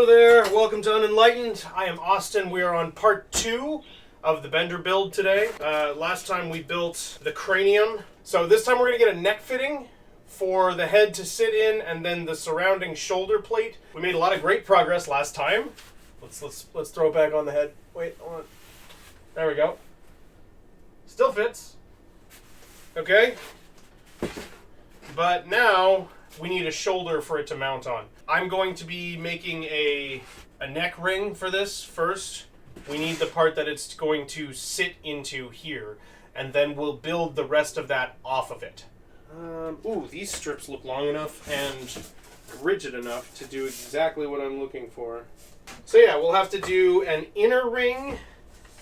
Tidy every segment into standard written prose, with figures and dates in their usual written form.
Hello there, welcome to Unenlightened. I am Austin. We are on part 2 of the Bender build today. Last time we built the cranium. So this time we're going to get a neck fitting for the head to sit in and then the surrounding shoulder plate. We made a lot of great progress last time. Let's throw it back on the head. Wait, hold on. There we go. Still fits. Okay. But now we need a shoulder for it to mount on. I'm going to be making a neck ring for this first. We need the part that it's going to sit into here, and then we'll build the rest of that off of it. Ooh, these strips look long enough and rigid enough to do exactly what I'm looking for. So yeah, we'll have to do an inner ring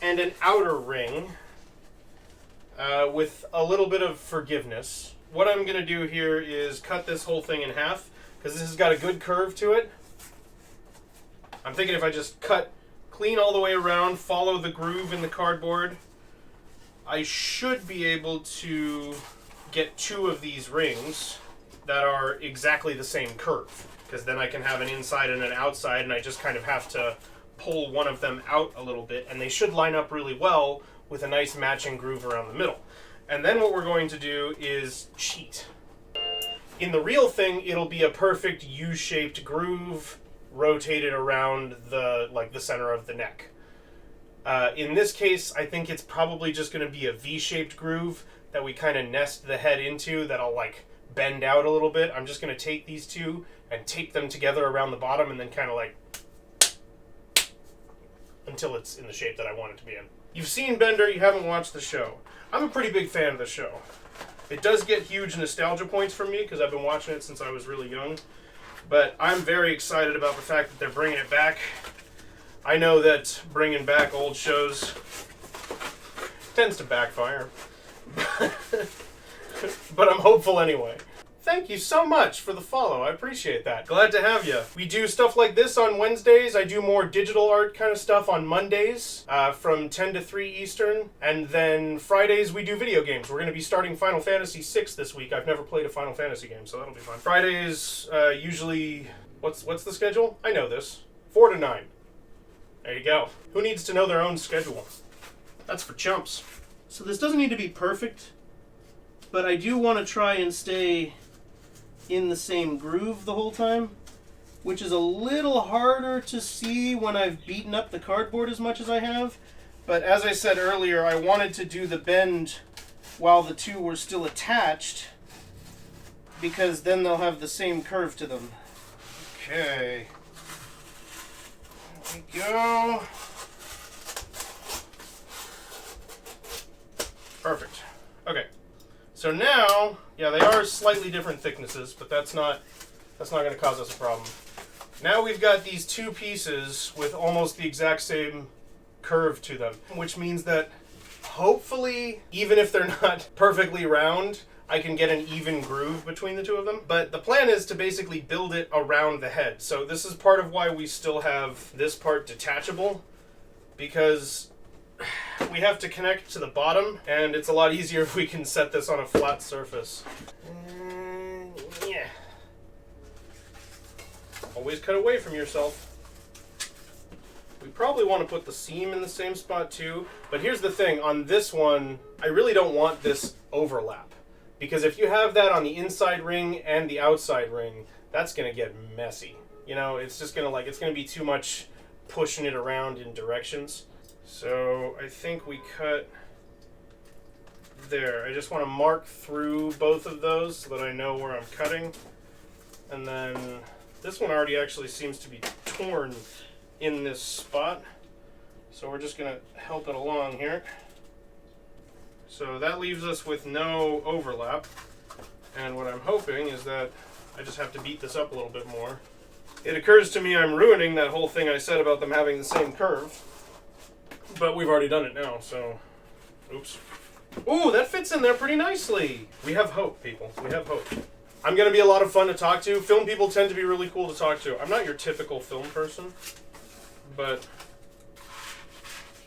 and an outer ring with a little bit of forgiveness. What I'm going to do here is cut this whole thing in half, because this has got a good curve to it. I'm thinking if I just cut clean all the way around, follow the groove in the cardboard, I should be able to get 2 of these rings that are exactly the same curve, because then I can have an inside and an outside, and I just kind of have to pull one of them out a little bit, and they should line up really well with a nice matching groove around the middle. And then what we're going to do is cheat. In the real thing, it'll be a perfect U-shaped groove rotated around the center of the neck. In this case, I think it's probably just going to be a V-shaped groove that we kind of nest the head into that'll bend out a little bit. I'm just going to take these 2 and tape them together around the bottom and then kind of until it's in the shape that I want it to be in. You've seen Bender, you haven't watched the show. I'm a pretty big fan of the show. It does get huge nostalgia points from me because I've been watching it since I was really young. But I'm very excited about the fact that they're bringing it back. I know that bringing back old shows tends to backfire. But I'm hopeful anyway. Thank you so much for the follow. I appreciate that. Glad to have you. We do stuff like this on Wednesdays. I do more digital art kind of stuff on Mondays from 10 to 3 Eastern. And then Fridays we do video games. We're going to be starting Final Fantasy VI this week. I've never played a Final Fantasy game, so that'll be fun. Fridays usually... What's the schedule? I know this. 4 to 9. There you go. Who needs to know their own schedule? That's for chumps. So this doesn't need to be perfect, but I do want to try and stay in the same groove the whole time, which is a little harder to see when I've beaten up the cardboard as much as I have. But as I said earlier, I wanted to do the bend while the 2 were still attached, because then they'll have the same curve to them. Okay. There we go. Perfect. Okay. So now, yeah, they are slightly different thicknesses, but that's not going to cause us a problem. Now we've got these 2 pieces with almost the exact same curve to them, which means that hopefully, even if they're not perfectly round, I can get an even groove between the 2 of them. But the plan is to basically build it around the head. So this is part of why we still have this part detachable, because we have to connect to the bottom, and it's a lot easier if we can set this on a flat surface. Yeah. Always cut away from yourself. We probably want to put the seam in the same spot too, but here's the thing, on this one, I really don't want this overlap. Because if you have that on the inside ring and the outside ring, that's going to get messy. You know, it's just going to it's going to be too much pushing it around in directions. So I think we cut there. I just want to mark through both of those so that I know where I'm cutting. And then this one already actually seems to be torn in this spot. So we're just going to help it along here. So that leaves us with no overlap. And what I'm hoping is that I just have to beat this up a little bit more. It occurs to me I'm ruining that whole thing I said about them having the same curve. But we've already done it now, so... Oops. Ooh, that fits in there pretty nicely. We have hope, people. We have hope. I'm going to be a lot of fun to talk to. Film people tend to be really cool to talk to. I'm not your typical film person, but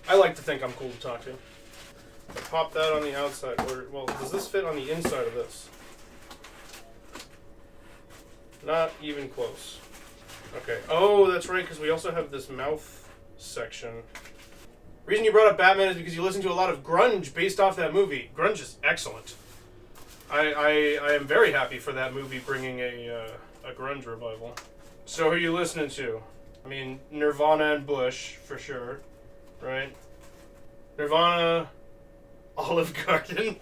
I like to think I'm cool to talk to. I pop that on the outside. Well, does this fit on the inside of this? Not even close. Okay. Oh, that's right, because we also have this mouth section. Reason you brought up Batman is because you listened to a lot of grunge based off that movie. Grunge is excellent. I am very happy for that movie bringing a grunge revival. So who are you listening to? I mean, Nirvana and Bush, for sure. Right? Nirvana, Olive Garden.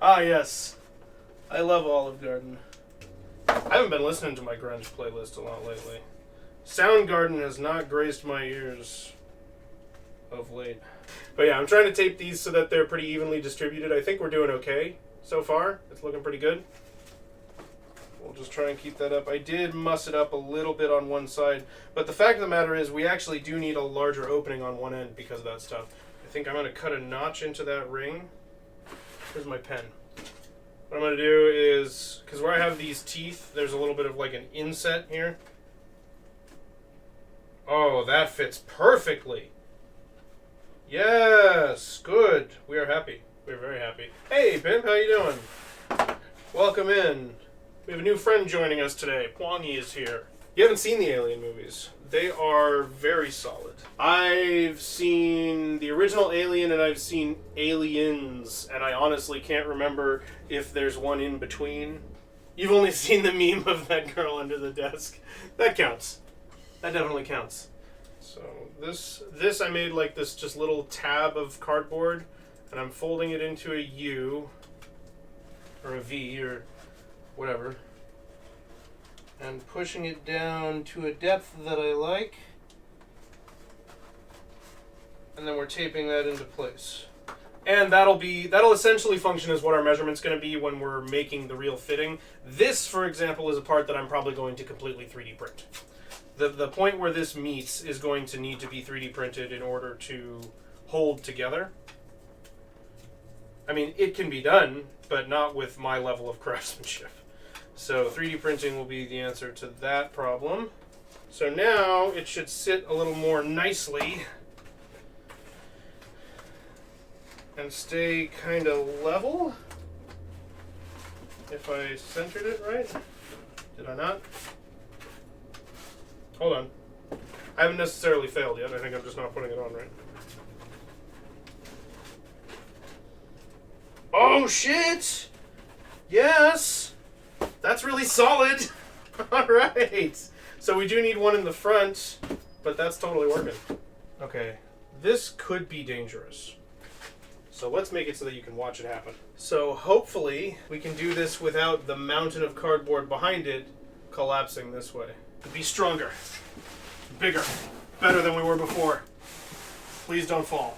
Ah, yes. I love Olive Garden. I haven't been listening to my grunge playlist a lot lately. Soundgarden has not graced my ears of late. But yeah, I'm trying to tape these so that they're pretty evenly distributed. I think we're doing okay so far. It's looking pretty good. We'll just try and keep that up. I did muss it up a little bit on one side, but the fact of the matter is we actually do need a larger opening on one end because of that stuff. I think I'm going to cut a notch into that ring. Here's my pen. What I'm going to do is, because where I have these teeth, there's a little bit of like an inset here. Oh, that fits perfectly. Yes, good. We are happy. We're very happy. Hey, Pimp, how you doing? Welcome in. We have a new friend joining us today. Pwangi is here. You haven't seen the Alien movies. They are very solid. I've seen the original Alien and I've seen Aliens, and I honestly can't remember if there's one in between. You've only seen the meme of that girl under the desk. That counts. That definitely counts. So this I made like this just little tab of cardboard, and I'm folding it into a U or a V or whatever, and pushing it down to a depth that I like, and then we're taping that into place. And that'll essentially function as what our measurement's going to be when we're making the real fitting. This, for example, is a part that I'm probably going to completely 3D print. The point where this meets is going to need to be 3D printed in order to hold together. I mean, it can be done, but not with my level of craftsmanship. So 3D printing will be the answer to that problem. So now it should sit a little more nicely and stay kind of level. If I centered it right. Did I not? Hold on. I haven't necessarily failed yet. I think I'm just not putting it on right. Oh, shit! Yes! That's really solid! Alright! So we do need one in the front, but that's totally working. Okay. This could be dangerous. So let's make it so that you can watch it happen. So hopefully we can do this without the mountain of cardboard behind it collapsing this way. Be stronger, bigger, better than we were before. Please don't fall.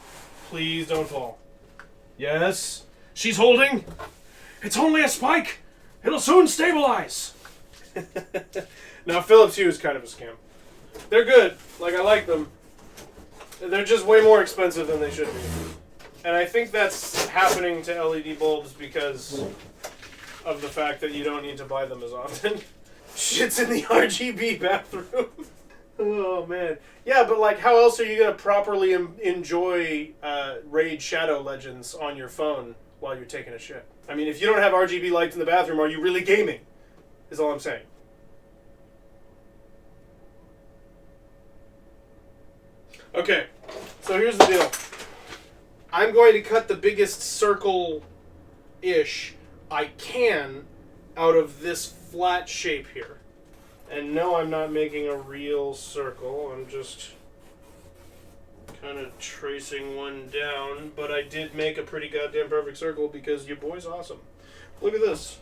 Please don't fall. Yes. She's holding. It's only a spike. It'll soon stabilize. Now Philips Hue is kind of a scam. They're good. Like, I like them. They're just way more expensive than they should be. And I think that's happening to LED bulbs because of the fact that you don't need to buy them as often. Shit's in the RGB bathroom. Oh, man. Yeah, but, like, how else are you going to properly enjoy Raid Shadow Legends on your phone while you're taking a shit? I mean, if you don't have RGB lights in the bathroom, are you really gaming? Is all I'm saying. Okay, so here's the deal. I'm going to cut the biggest circle-ish I can out of this flat shape here. And no, I'm not making a real circle. I'm just kind of tracing one down. But I did make a pretty goddamn perfect circle because your boy's awesome. Look at this.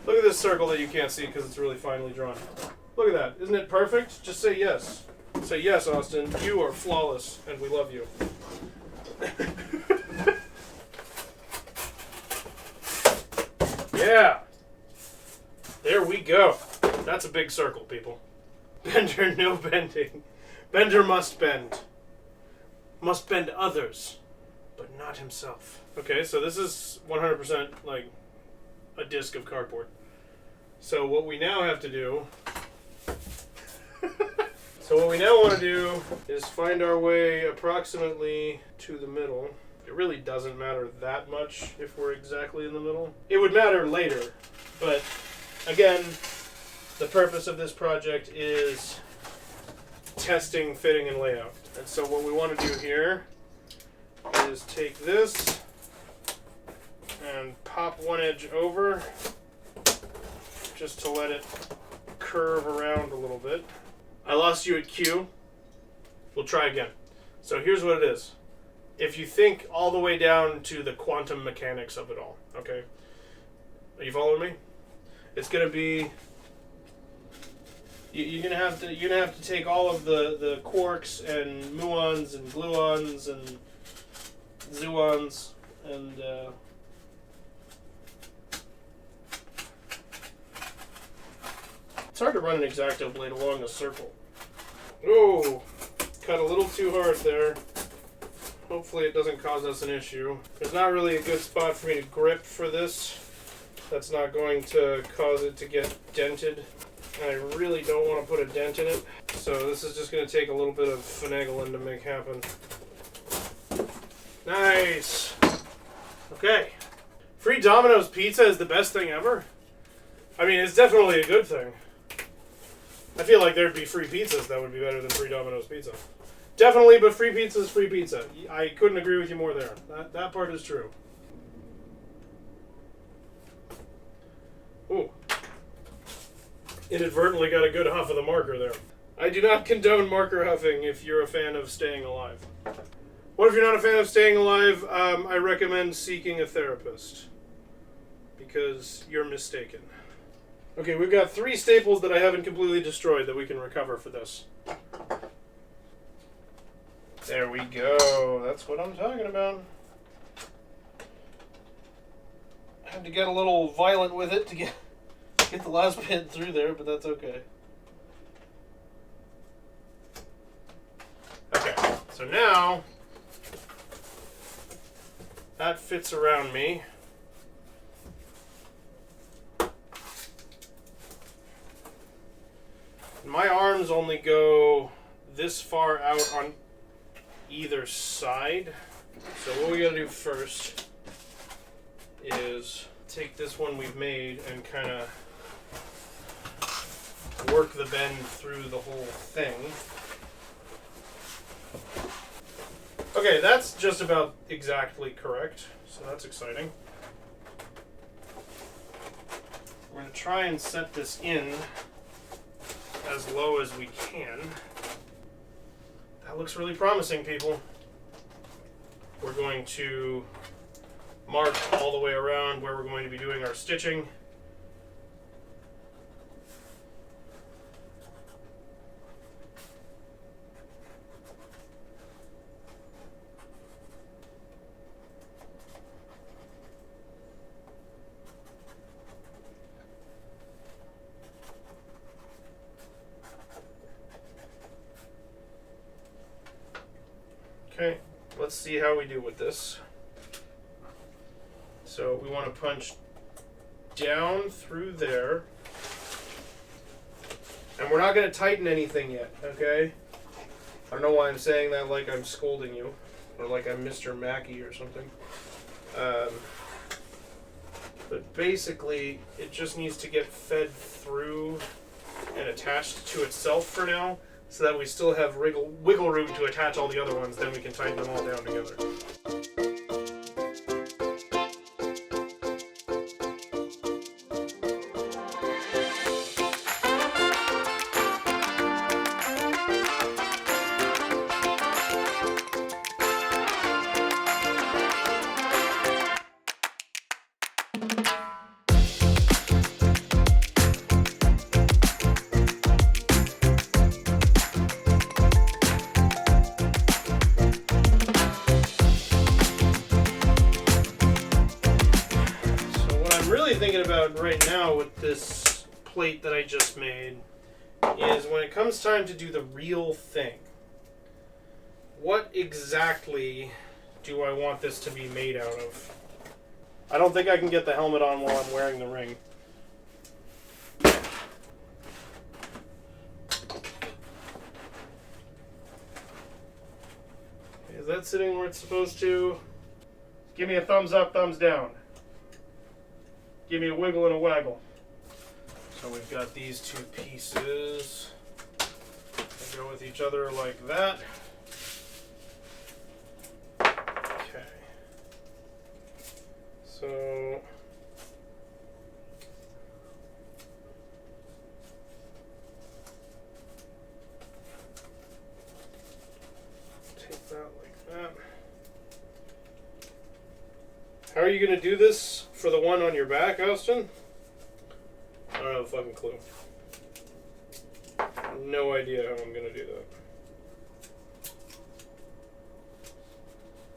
Look at this circle that you can't see because it's really finely drawn. Look at that. Isn't it perfect? Just say yes. Say yes, Austin. You are flawless, and we love you. Yeah. There we go. That's a big circle, people. Bender, no bending. Bender must bend. Must bend others, but not himself. Okay, so this is 100% like a disc of cardboard. So what we now have to do... So what we now want to do is find our way approximately to the middle. It really doesn't matter that much if we're exactly in the middle. It would matter later, but again, the purpose of this project is testing, fitting, and layout. And so what we want to do here is take this and pop one edge over just to let it curve around a little bit. I lost you at Q. We'll try again. So here's what it is. If you think all the way down to the quantum mechanics of it all, okay? Are you following me? It's gonna be you're gonna have to take all of the quarks and muons and gluons and zuons and it's hard to run an X-Acto blade along a circle. Oh, cut a little too hard there. Hopefully it doesn't cause us an issue. There's not really a good spot for me to grip for this. That's not going to cause it to get dented. And I really don't want to put a dent in it. So this is just going to take a little bit of finagling to make happen. Nice. Okay. Free Domino's pizza is the best thing ever. I mean, it's definitely a good thing. I feel like there'd be free pizzas that would be better than free Domino's pizza. Definitely, but free pizza is free pizza. I couldn't agree with you more there. That part is true. Ooh. Inadvertently got a good huff of the marker there. I do not condone marker huffing if you're a fan of staying alive. What if you're not a fan of staying alive? I recommend seeking a therapist. Because you're mistaken. Okay, we've got 3 staples that I haven't completely destroyed that we can recover for this. There we go. That's what I'm talking about. I had to get a little violent with it to get the last bit through there, but that's okay. Okay, so now that fits around me. My arms only go this far out on either side. So what we gotta do first is take this one we've made and kind of work the bend through the whole thing. Okay, that's just about exactly correct, so that's exciting. We're going to try and set this in as low as we can. That looks really promising, people. We're going to mark all the way around where we're going to be doing our stitching. Okay, let's see how we do with this. So we want to punch down through there. And we're not going to tighten anything yet, okay? I don't know why I'm saying that like I'm scolding you. Or like I'm Mr. Mackey or something. But basically, it just needs to get fed through and attached to itself for now, so that we still have wiggle room to attach all the other ones, then we can tighten them all down together. Thinking about right now with this plate that I just made is when it comes time to do the real thing, what exactly do I want this to be made out of? I don't think I can get the helmet on while I'm wearing the ring. Is that sitting where it's supposed to? Give me a thumbs up, thumbs down. Give me a wiggle and a waggle. So we've got these two pieces. They go with each other like that. Okay. So take that like that. How are you going to do this for the one on your back, Austin? I don't have a fucking clue. No idea how I'm going to do that.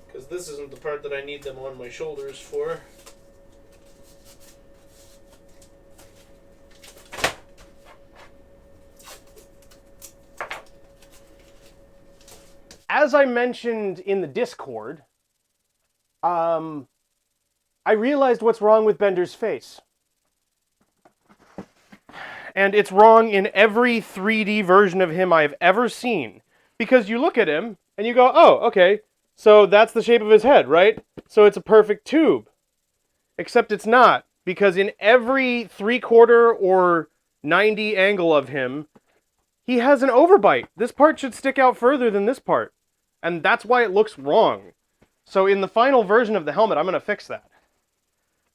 Because this isn't the part that I need them on my shoulders for. As I mentioned in the Discord, I realized what's wrong with Bender's face. And it's wrong in every 3D version of him I've ever seen. Because you look at him, and you go, oh, okay, so that's the shape of his head, right? So it's a perfect tube. Except it's not. Because in every 3/4 or 90 angle of him, he has an overbite. This part should stick out further than this part. And that's why it looks wrong. So in the final version of the helmet, I'm going to fix that.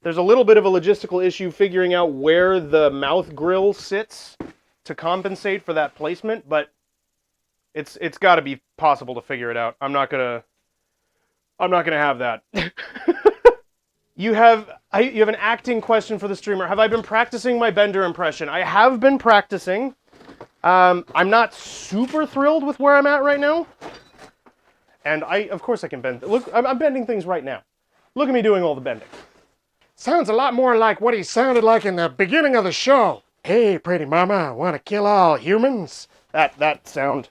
There's a little bit of a logistical issue figuring out where the mouth grill sits to compensate for that placement, but it's got to be possible to figure it out. I'm not gonna have that. You have an acting question for the streamer. Have I been practicing my Bender impression? I have been practicing. I'm not super thrilled with where I'm at right now. And of course I can bend. Look, I'm bending things right now. Look at me doing all the bending. Sounds a lot more like what he sounded like in the beginning of the show. Hey, pretty mama, want to kill all humans? That sound.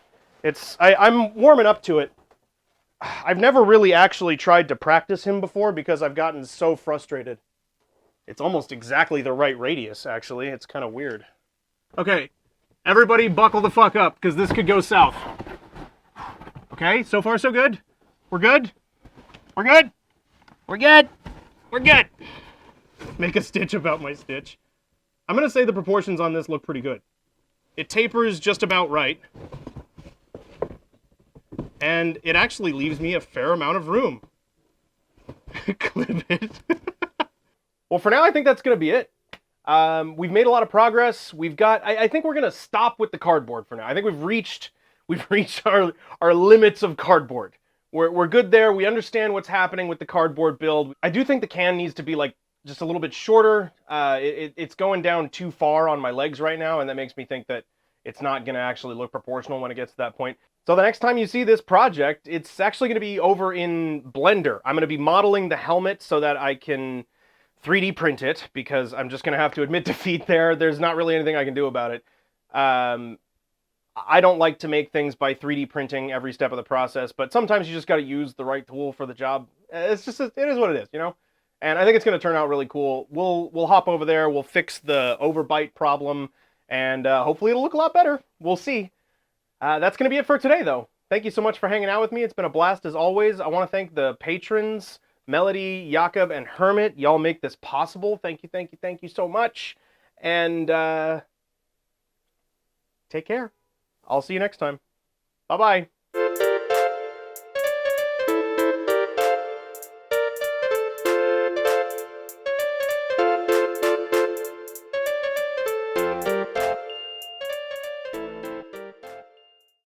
I'm warming up to it. I've never really actually tried to practice him before because I've gotten so frustrated. It's almost exactly the right radius, actually. It's kind of weird. Okay, everybody buckle the fuck up, because this could go south. Okay, so far so good? We're good? We're good? We're good? We're good! Make a stitch about my stitch. I'm going to say the proportions on this look pretty good. It tapers just about right. And it actually leaves me a fair amount of room. Clip it. Well, for now, I think that's going to be it. We've made a lot of progress. We've got... I think we're going to stop with the cardboard for now. I think we've reached our limits of cardboard. We're good there. We understand what's happening with the cardboard build. I do think the can needs to be like just a little bit shorter. It's going down too far on my legs right now, and that makes me think that it's not going to actually look proportional when it gets to that point. So the next time you see this project, it's actually going to be over in Blender. I'm going to be modeling the helmet so that I can 3D print it, because I'm just going to have to admit defeat there. There's not really anything I can do about it. I don't like to make things by 3D printing every step of the process, but sometimes you just got to use the right tool for the job. It is what it is, you know? And I think it's going to turn out really cool. We'll hop over there, we'll fix the overbite problem, and hopefully it'll look a lot better. We'll see. That's going to be it for today, though. Thank you so much for hanging out with me. It's been a blast as always. I want to thank the patrons, Melody, Jakob, and Hermit. Y'all make this possible. Thank you, thank you, thank you so much. And take care. I'll see you next time. Bye-bye.